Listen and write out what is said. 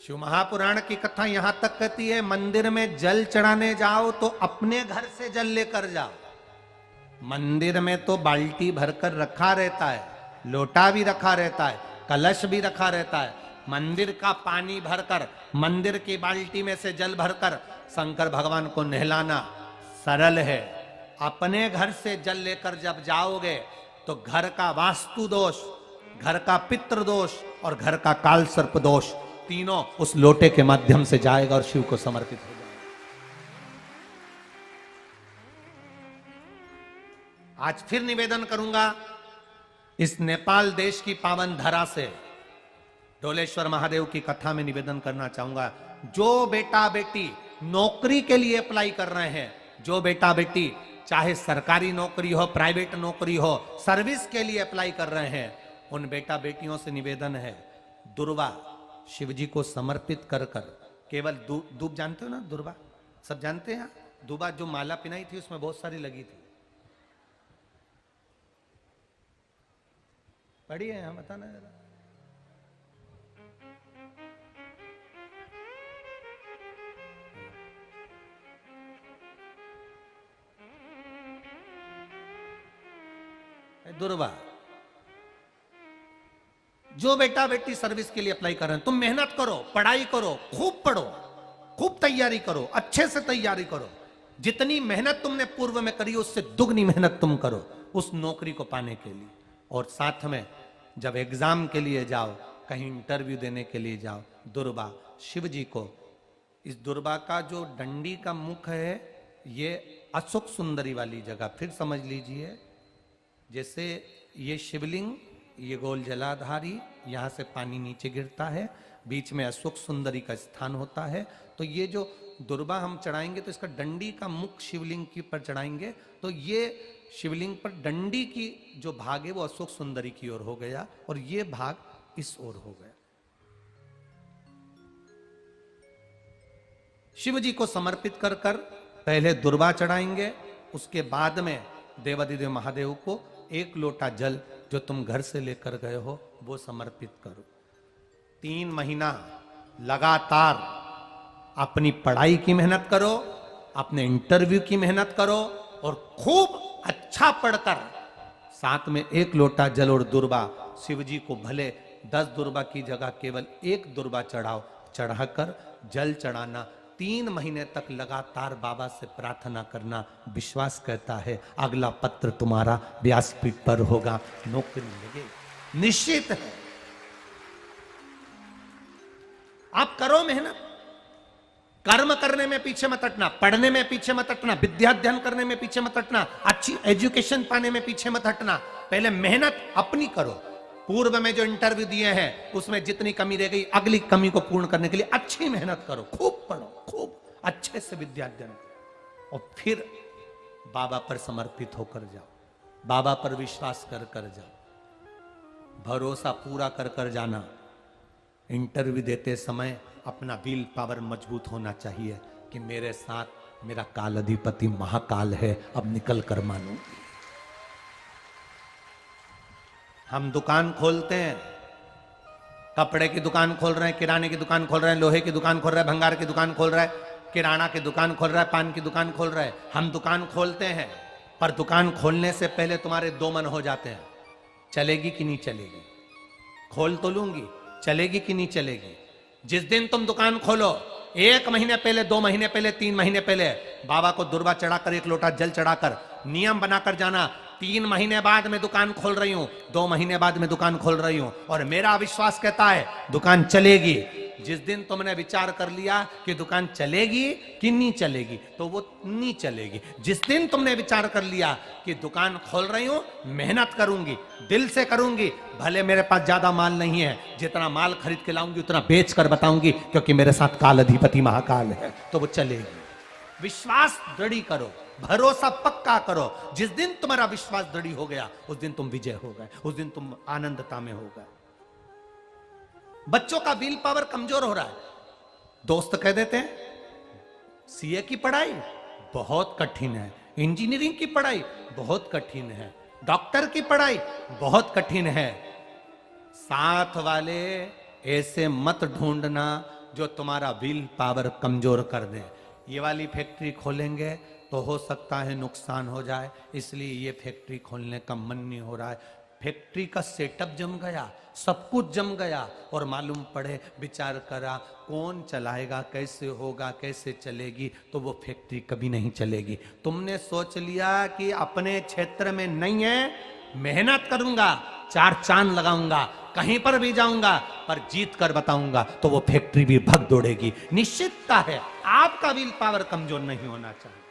शिव महापुराण की कथा यहां तक कहती है, मंदिर में जल चढ़ाने जाओ तो अपने घर से जल लेकर जाओ। मंदिर में तो बाल्टी भरकर रखा रहता है, लोटा भी रखा रहता है, कलश भी रखा रहता है। मंदिर का पानी भरकर, मंदिर की बाल्टी में से जल भरकर शंकर भगवान को नहलाना सरल है। अपने घर से जल लेकर जब जाओगे तो घर का वास्तु दोष, घर का पितृ दोष और घर का काल सर्प दोष तीनों उस लोटे के माध्यम से जाएगा और शिव को समर्पित हो जाएगा। आज फिर निवेदन करूंगा, इस नेपाल देश की पावन धरा से डोलेश्वर महादेव की कथा में निवेदन करना चाहूंगा, जो बेटा बेटी नौकरी के लिए अप्लाई कर रहे हैं, जो बेटा बेटी चाहे सरकारी नौकरी हो, प्राइवेट नौकरी हो, सर्विस के लिए अप्लाई कर रहे हैं, उन बेटा बेटियों से निवेदन है, दुर्वा शिव जी को समर्पित कर कर केवल दूब जानते हो ना, दुर्वा सब जानते हैं। दुबा जो माला पिनाई थी उसमें बहुत सारी लगी थी, पढ़ी है, बताना जरा। दुर्वा, जो बेटा बेटी सर्विस के लिए अप्लाई कर रहे हैं, तुम मेहनत करो, पढ़ाई करो, खूब पढ़ो, खूब तैयारी करो, अच्छे से तैयारी करो। जितनी मेहनत तुमने पूर्व में करी उससे दुगनी मेहनत तुम करो उस नौकरी को पाने के लिए। और साथ में जब एग्जाम के लिए जाओ, कहीं इंटरव्यू देने के लिए जाओ, दुर्वा शिव जी को, इस दुर्वा का जो डंडी का मुख है ये अशोक सुंदरी वाली जगह, फिर समझ लीजिए, जैसे ये शिवलिंग, ये गोल जलाधारी, यहां से पानी नीचे गिरता है, बीच में अशोक सुंदरी का स्थान होता है। तो ये जो दुर्वा हम चढ़ाएंगे तो इसका डंडी का मुख शिवलिंग के ऊपर चढ़ाएंगे तो ये शिवलिंग पर डंडी की जो भाग है वो अशोक सुंदरी की ओर हो गया और ये भाग इस ओर हो गया। शिव जी को समर्पित कर कर पहले दुर्वा चढ़ाएंगे, उसके बाद में देवाधिदेव महादेव को एक लोटा जल जो तुम घर से लेकर गए हो वो समर्पित करो। 3 महीना लगातार अपनी पढ़ाई की मेहनत करो, अपने इंटरव्यू की मेहनत करो और खूब अच्छा पढ़कर साथ में एक लोटा जल और दुर्वा शिव जी को, भले 10 दुर्वा की जगह केवल 1 दुर्वा चढ़ाओ, चढ़ाकर जल चढ़ाना, 3 महीने तक लगातार बाबा से प्रार्थना करना। विश्वास कहता है अगला पत्र तुम्हारा व्यासपीठ पर होगा, नौकरी लगेगी, निश्चित है। आप करो मेहनत, कर्म करने में पीछे मत हटना, पढ़ने में पीछे मत हटना, विद्या अध्ययन करने में पीछे मत हटना, अच्छी एजुकेशन पाने में पीछे मत हटना। पहले मेहनत अपनी करो। पूर्व में जो इंटरव्यू दिए हैं उसमें जितनी कमी रह गई, अगली कमी को पूर्ण करने के लिए अच्छी मेहनत करो, खूब पढ़ो, खूब अच्छे से विद्या अध्ययन करो और फिर बाबा पर समर्पित होकर जाओ, बाबा पर विश्वास कर कर जाओ, भरोसा पूरा कर कर जाना। इंटरव्यू देते समय अपना विल पावर मजबूत होना चाहिए कि मेरे साथ मेरा काल अधिपति महाकाल है, अब निकल कर मानो। हम दुकान खोलते हैं, कपड़े की दुकान खोल रहे हैं, किराने की दुकान खोल रहे हैं, लोहे की दुकान खोल रहे हैं, भंगार की दुकान खोल रहे हैं, किराना की दुकान खोल रहा है, पान की दुकान खोल रहे हैं। हम दुकान खोलते हैं पर दुकान खोलने से पहले तुम्हारे 2 मन हो जाते हैं, चलेगी कि नहीं चलेगी, खोल तो लूंगी, चलेगी कि नहीं चलेगी। जिस दिन तुम दुकान खोलो 1 महीने पहले, 2 महीने पहले, 3 महीने पहले बाबा को दुर्वा चढ़ाकर, 1 लोटा जल चढ़ाकर नियम बनाकर जाना, 3 महीने बाद मैं दुकान खोल रही हूं, 2 महीने बाद मैं दुकान खोल रही हूं और मेरा विश्वास कहता है दुकान चलेगी। जिस दिन तुमने विचार कर लिया कि दुकान चलेगी कि नहीं चलेगी तो वो नहीं चलेगी। जिस दिन तुमने विचार कर लिया कि दुकान खोल रही हूं, मेहनत करूंगी, दिल से करूंगी, भले मेरे पास ज्यादा माल नहीं है, जितना माल खरीद के लाऊंगी उतना बेच कर बताऊंगी क्योंकि मेरे साथ काल अधिपति महाकाल है, तो वो चलेगी। विश्वास दृढ़ करो, भरोसा पक्का करो। जिस दिन तुम्हारा विश्वास दृढ़ हो गया उस दिन तुम विजय हो गए, उस दिन तुम आनंदता में हो गए। बच्चों का विल पावर कमजोर हो रहा है, दोस्त कह देते हैं सीए की पढ़ाई बहुत कठिन है, इंजीनियरिंग की पढ़ाई बहुत कठिन है, डॉक्टर की पढ़ाई बहुत कठिन है। साथ वाले ऐसे मत ढूंढना जो तुम्हारा विल पावर कमजोर कर दे। ये वाली फैक्ट्री खोलेंगे तो हो सकता है नुकसान हो जाए, इसलिए ये फैक्ट्री खोलने का मन नहीं हो रहा है। फैक्ट्री का सेटअप जम गया, सब कुछ जम गया, और मालूम पड़े, विचार करा कौन चलाएगा, कैसे होगा, कैसे चलेगी, तो वो फैक्ट्री कभी नहीं चलेगी। तुमने सोच लिया कि अपने क्षेत्र में नहीं है, मेहनत करूंगा, 4 चांद लगाऊंगा, कहीं पर भी जाऊंगा, पर जीत कर बताऊंगा, तो वो फैक्ट्री भी भग दौड़ेगी। निश्चितता है आपका विल पावर कमजोर नहीं होना चाहिए।